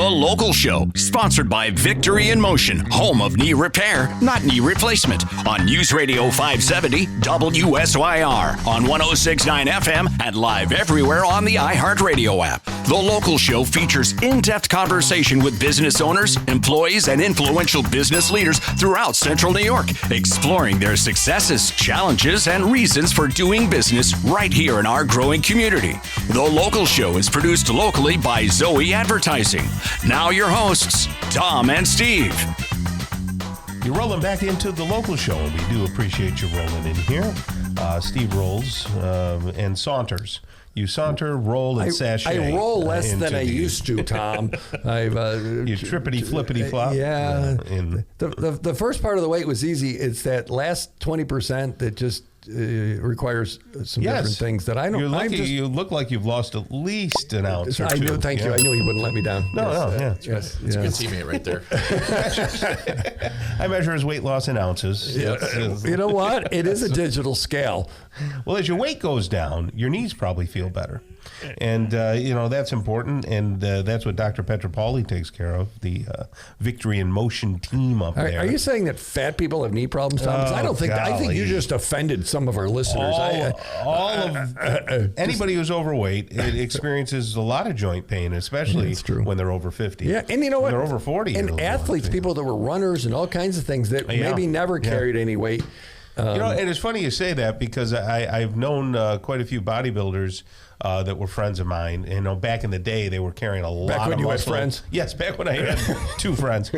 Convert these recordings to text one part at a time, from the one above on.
The Local Show, sponsored by Victory in Motion, home of knee repair, not knee replacement, on News Radio 570 WSYR, on 106.9 FM, and live everywhere on the iHeartRadio app. The Local Show features in-depth conversation with business owners, employees, and influential business leaders throughout Central New York, exploring their successes, challenges, and reasons for doing business right here in our growing community. The Local Show is produced locally by Zoe Advertising. Now your hosts, Tom and Steve. You're rolling back into The Local Show, and we do appreciate you rolling in here. Steve rolls and saunters. You saunter, roll, and sashay. I roll less than I used to, Tom. You trippity flippity flop. Yeah. The first part of the weight was easy. It's that last 20% that just requires some different things that I don't. You look like you've lost at least an ounce or two. Thank you. I knew you wouldn't let me down. It's a good teammate right there. I measure his weight loss in ounces. You know what? It is a digital scale. Well, as your weight goes down, your knees probably feel better. And, that's important. And that's what Dr. Petropoli takes care of, the Victory in Motion team up there. Are you saying that fat people have knee problems, Tom? Because I think you just offended some of our listeners. Anybody who's overweight experiences a lot of joint pain, especially when they're over 50. Yeah, and you know what? When they're over 40. And athletes, people that were runners and all kinds of things that maybe never carried any weight. And it's funny you say that because I've known quite a few bodybuilders that were friends of mine. Back in the day, they were carrying a lot of muscle. Back when you had friends? Yes, back when I had two friends.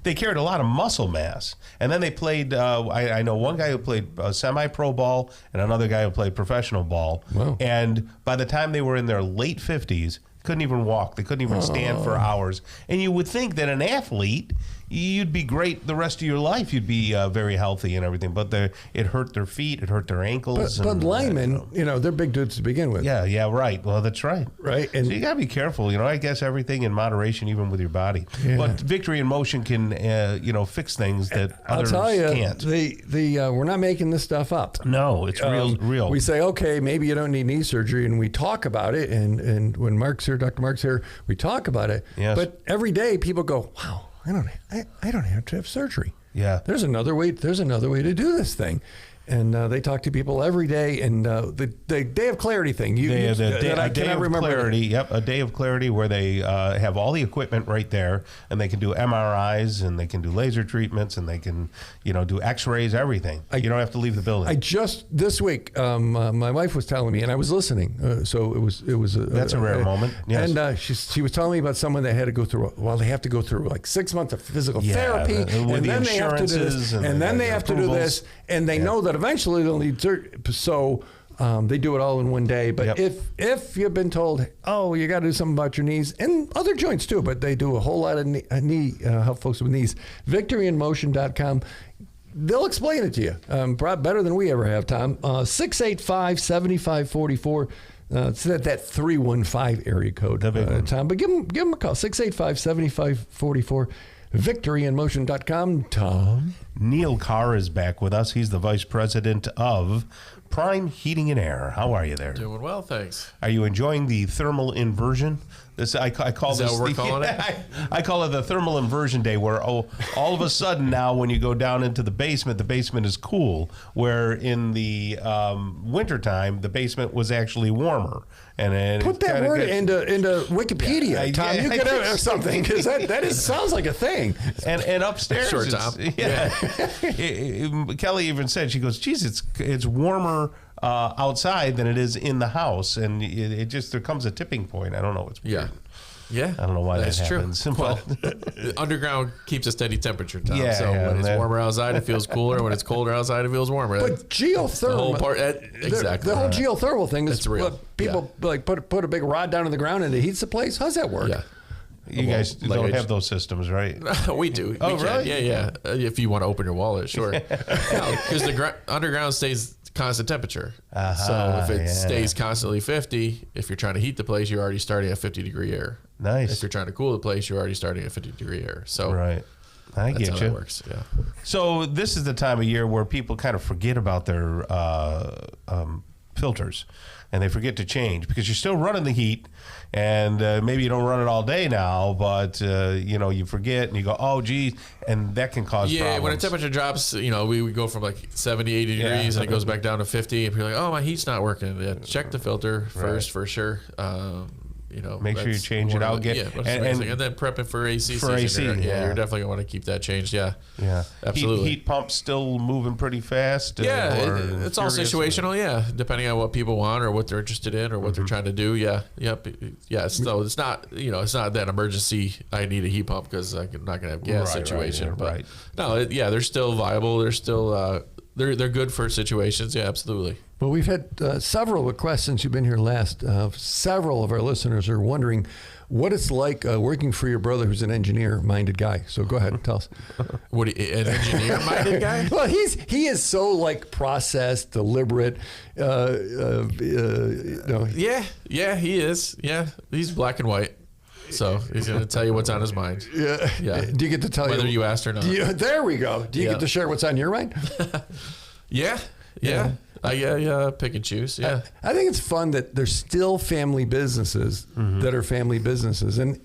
They carried a lot of muscle mass. And then they played, I know one guy who played semi-pro ball and another guy who played professional ball. Wow. And by the time they were in their late 50s, couldn't even walk. They couldn't even stand for hours. And you would think that an athlete, you'd be great the rest of your life. You'd be very healthy and everything. But it hurt their feet. It hurt their ankles. But linemen, they're big dudes to begin with. Yeah, right. Well, that's right. Right. And so you got to be careful. I guess everything in moderation, even with your body. Yeah. But Victory in Motion can, fix things that others can't. We're not making this stuff up. No, it's real. We say, okay, maybe you don't need knee surgery, and we talk about it. And when Mark's here, Dr. Mark's here, we talk about it. Yes. But every day people go, wow, I don't have to have surgery. Yeah. There's another way to do this thing. And they talk to people every day, and the Day of Clarity thing. A day of clarity where they have all the equipment right there, and they can do MRIs, and they can do laser treatments, and they can, do X-rays, everything. You don't have to leave the building. This week, my wife was telling me, and I was listening. So it was. That's a rare moment. Yes. And she was telling me about someone that had to go through. Well, they have to go through like 6 months of physical therapy, and then they have to do this, and then they have to do this, and they know that eventually they'll need surgery. So they do it all in one day. But if you've been told, you got to do something about your knees and other joints too, but they do a whole lot of knee help folks with knees. VictoryInMotion.com. They'll explain it to you better than we ever have, Tom. 685-7544. It's that 315 area code, Tom. But give them a call, 685-7544. VictoryInMotion.com. Tom. Neal Carr is back with us. He's the vice president of Prime Heating and Air. How are you there? Doing well, thanks. Are you enjoying the thermal inversion? I call is this. That what we're calling it? I call it the thermal inversion day, where all of a sudden now, when you go down into the basement is cool. Where in the wintertime, the basement was actually warmer. And put that word into Wikipedia, Tom. You could have something, because that sounds like a thing. And upstairs, sure, Tom. Kelly even said, she goes, geez, it's warmer outside than it is in the house, and there comes a tipping point. I don't know what's weird. Yeah. I don't know why that's that happens. True. Well, the underground keeps a steady temperature, Tom. When it's warmer outside, it feels cooler. When it's colder outside, it feels warmer. But geothermal, the whole part, exactly. The whole geothermal thing is real. People put a big rod down in the ground and it heats the place. How's that work? Yeah. You guys don't have those systems, right? We do. Oh, really? Yeah. If you want to open your wallet, sure. Because the underground stays constant temperature. So if it stays constantly 50, if you're trying to heat the place, you're already starting at 50-degree air. Nice. If you're trying to cool the place, you're already starting at 50-degree air. So right. I get how you. That works. Yeah. So this is the time of year where people kind of forget about their filters. and they forget to change because you're still running the heat, and maybe you don't run it all day now, but you forget and you go, oh geez, and that can cause problems. When the temperature drops, we go from like 70, 80 degrees and it goes back down to 50, and you're like, oh, my heat's not working. Yeah, check the filter first for sure. Make sure you change it out. And then prepping for AC season. You're definitely going to want to keep that changed. Yeah. Absolutely. Heat pumps still moving pretty fast. It's all situational. Yeah, depending on what people want or what they're interested in or what they're trying to do. Yeah. So it's not it's not that emergency. I need a heat pump because I'm not going to have gas situation. No, they're still viable. They're still they're good for situations. Yeah, absolutely. Well, we've had several requests since you've been here last. Several of our listeners are wondering what it's like working for your brother who's an engineer-minded guy. So go ahead and tell us. An engineer-minded guy? Well, he is so like processed, deliberate. Yeah, he is. Yeah, he's black and white. So he's going to tell you what's on his mind. Yeah. Do you get to tell whether you asked or not? There we go. Do you get to share what's on your mind? Yeah. Pick and choose. Yeah. I think it's fun that there's still family businesses that are family businesses. And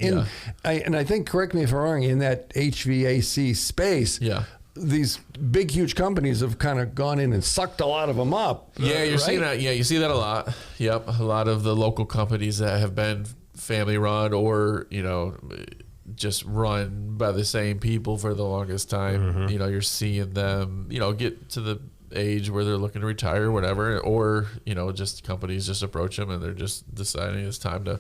I think, correct me if I'm wrong, in that HVAC space, these big, huge companies have kind of gone in and sucked a lot of them up. Yeah, you're seeing that. Yeah, you see that a lot. Yep. A lot of the local companies that have been family run or, just run by the same people for the longest time. You're seeing them, get to the age where they're looking to retire or whatever, or just companies just approach them and they're just deciding it's time to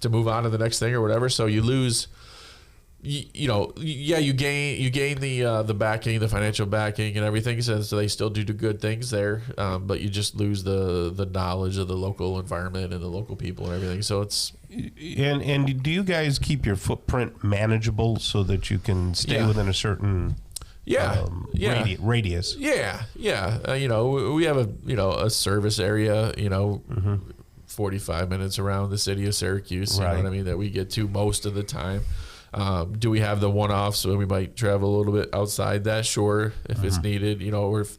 move on to the next thing or whatever. So you lose, you gain the backing, the financial backing and everything, so they still do good things there, but you just lose the knowledge of the local environment and the local people and everything. So it's and do you guys keep your footprint manageable so that you can stay within a certain radius? We have a service area 45 minutes around the city of Syracuse, you know what I mean, that we get to most of the time. Do we have the one-offs so we might travel a little bit outside that? Sure, if it's needed, or if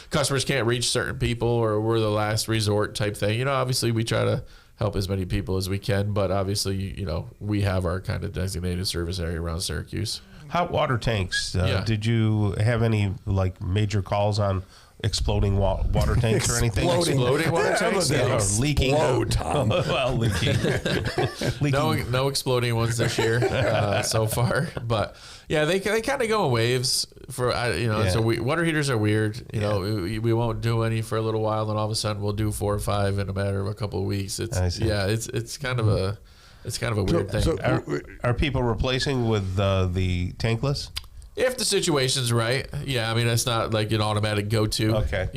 customers can't reach certain people or we're the last resort type thing. Obviously we try to help as many people as we can, but obviously, we have our kind of designated service area around Syracuse. Hot water tanks. Did you have any major calls on exploding water tanks or anything? Exploding water tanks? Leaking. Tom. Well, leaking. No exploding ones this year so far, but they kind of go in waves. So water heaters are weird. We won't do any for a little while, and all of a sudden we'll do 4 or 5 in a matter of a couple of weeks. It's kind of a weird thing. So are people replacing with the tankless? If the situation's right, I mean, it's not like an automatic go-to. Okay,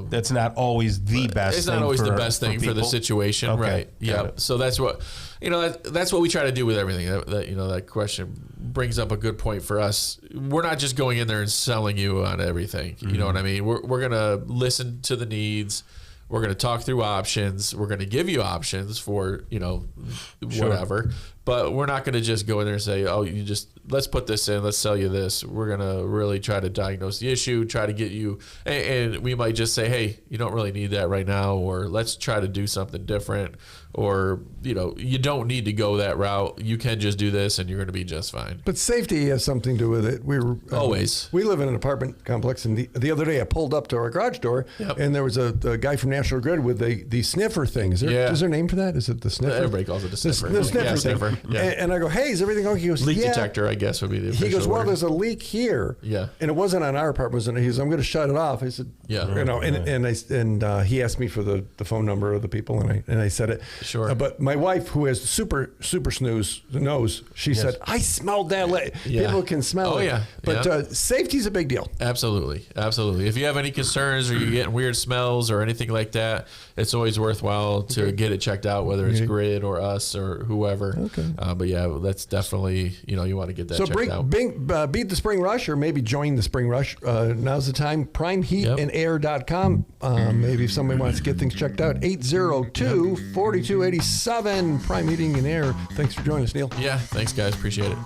that's not always the best. It's not always the best thing for the situation, okay, right? Yeah. So that's what that's what we try to do with everything. That question brings up a good point for us. We're not just going in there and selling you on everything. You know what I mean? We're gonna listen to the needs. We're going to talk through options. We're going to give you options for, whatever. But we're not going to just go in there and say, let's put this in, let's sell you this. We're going to really try to diagnose the issue, try to get you, and we might just say, hey, you don't really need that right now, or let's try to do something different, or, you don't need to go that route. You can just do this and you're going to be just fine. But safety has something to do with it. Always. We live in an apartment complex, and the other day I pulled up to our garage door, and there was a guy from National Grid with the sniffer thing. Is there a name for that? Is it the sniffer? Everybody calls it a sniffer. The sniffer thing. Yeah. And I go, hey, is everything okay? He goes, leak detector, I guess would be the official He goes, well, word. There's a leak here. Yeah. And it wasn't on our apartment. He goes, I'm going to shut it off. I said, and he asked me for the phone number of the people, and I said it. Sure. But my wife, who has super snooze knows, she said, I smelled that. People can smell it. Oh, yeah. But safety's a big deal. Absolutely. If you have any concerns or you're getting weird smells or anything like that, it's always worthwhile to get it checked out, whether it's Grid or us or whoever. Okay. But that's definitely, you want to get that checked out. So beat the spring rush, or maybe join the spring rush. Now's the time. PrimeHeatandAir.com. Maybe if somebody wants to get things checked out. 802-4287. Prime Heating and Air. Thanks for joining us, Neal. Yeah, thanks, guys. Appreciate it.